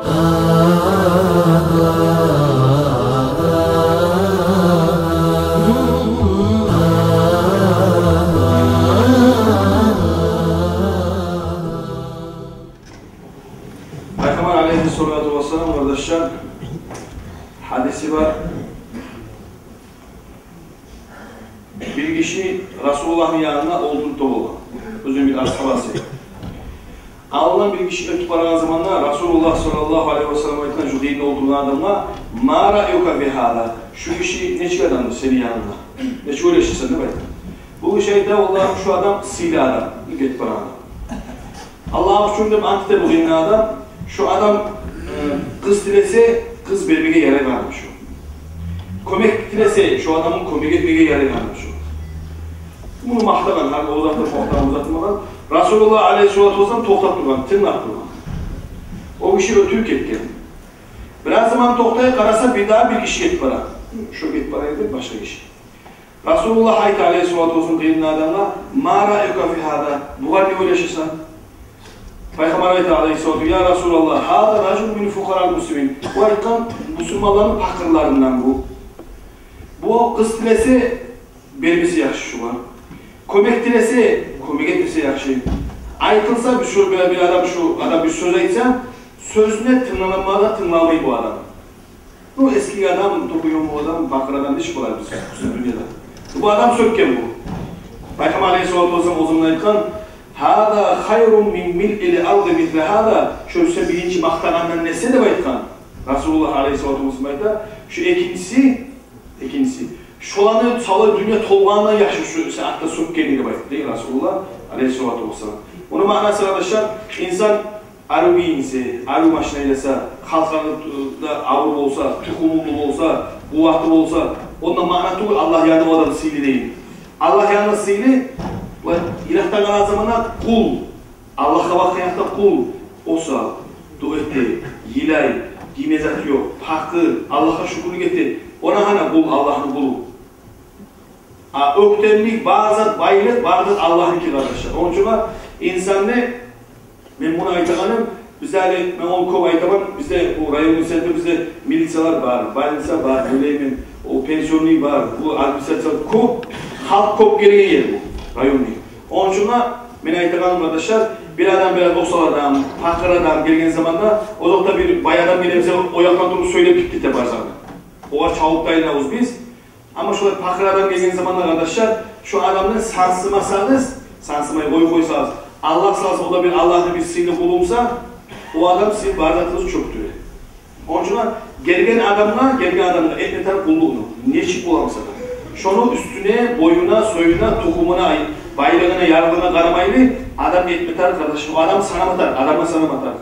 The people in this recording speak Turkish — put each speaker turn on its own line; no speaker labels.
Peygamber aleyhissalatu vesselam kardeşler hadisi var. Bir kişi Resulullah'ın yanına oldurdu olan. Özün bir ashabası. Ağlanan bir kişi ötüp arayan zamanlar Resulullah sallallahu aleyhi ve sellem ayetinden şu dinin olduğunu adamla "Ma ra'yuka bihâlâ?" Şu kişi ne çık adamdır senin yanında? Ne çık öyle işitsen değil mi? Bu şeyde Allah'ım şu adam sili adam. Gidip bana adam. Allah'ım şunu da antite bu dinin adam. Şu adam kız dilese kız birbirine yere kalmış o. Komik dilese şu adamın komik etmeye yere kalmış o. Bunu mahtadan, hani uzatmadan Resulullah aleyhissalatu vesselam toxtat durgan, tırnak durgan. O kişi ötüp ketken. Biraz zaman toxtaya qarasa bir daha bir kişi ketip bara. Şu ketip baraydı başka kişi. Resulullah aleyhissalatu vesselam qeydin adamla "Ma ra'yuka fi hada?" Buğa ne oylaşırsan? Peygamber aleyhissalatu ya Resulullah, "Hada racul min fuqara'l muslimin." Bu aytkan Müslümanların fakirlerinden bu. Bu kız dilesi berbisi yaxşı şu var. Komik dilesi, komik etmesi yaxşı. Aytılsa bir adam bir söz aytsam, sözüne tınlanmada tınlamayı bu adam. Bu eski adam, topuyon bu adam, bakır adam hiç kolay bizim dünyada. Bu adam sökken bu. Peygamber aleyhissalatu vesselam o zaman aytkan "Hada hayrun min mil'il ardı misle hada." Şöyle birinci maqtağandan nese de aytkan. Resulullah aleyhissalatu vesselam aytkan. Şu ikincisi şolanı salı dünya tolğandan yaxşı şu saatte sökkenliği bayt değil Resulullah aleyhissalatu vesselam. Onun manası arkadaşlar, insan arı biyinse, arı maşına eylese, halklarında avru olsa, tukumumlu olsa, kuvvetli olsa, ondan manası Allah yanında o adam sili değil. Allah yanında sili, İraq'ta kalan zamanda kul, Allah'a bakıyakta kul olsa, duetti, yilay, dinezat yok, fakir, Allah'a şükürlük etti. Ona hana kul, Allah'ın kulu. Öktemlik, bazı baylık, bazı Allah'ınki kardeşler. Onun için insan ne? Ben buna aytakanım, bizde ben onu kov aytamam, bizde bu rayon lisede bizde milisiyalar var, bayılsa var, böyleyim, o pensiyonluğu var, bu administrasyon kop, halk kop geriye yer bu, rayonluğu. Onun için ben aytakanım kardeşler, bir adam biraz dostal adam, fakir adam gelgen zamanda, o da bir bay adam gelirse o yaktan durup söyleyip gitti de bazen. O var çabuk dayılavuz biz. Ama şu fakir adam gelgen zamanda arkadaşlar, şu adamdan sarsımasanız, sarsımayı koysanız, Allah sağ olsun, o da bir Allah'ın bir sihirli bulunsa, o adam sizin bardakınızı çöktürür. Onun için gelgen adamla etmeter kulluğunu, niye çık bulamasa da. Şunu üstüne, boyuna, soyuna, tohumuna, bayrağına, yargına karamaylı adam etmeter kardeşim. O adam sana matar, adama sana matar.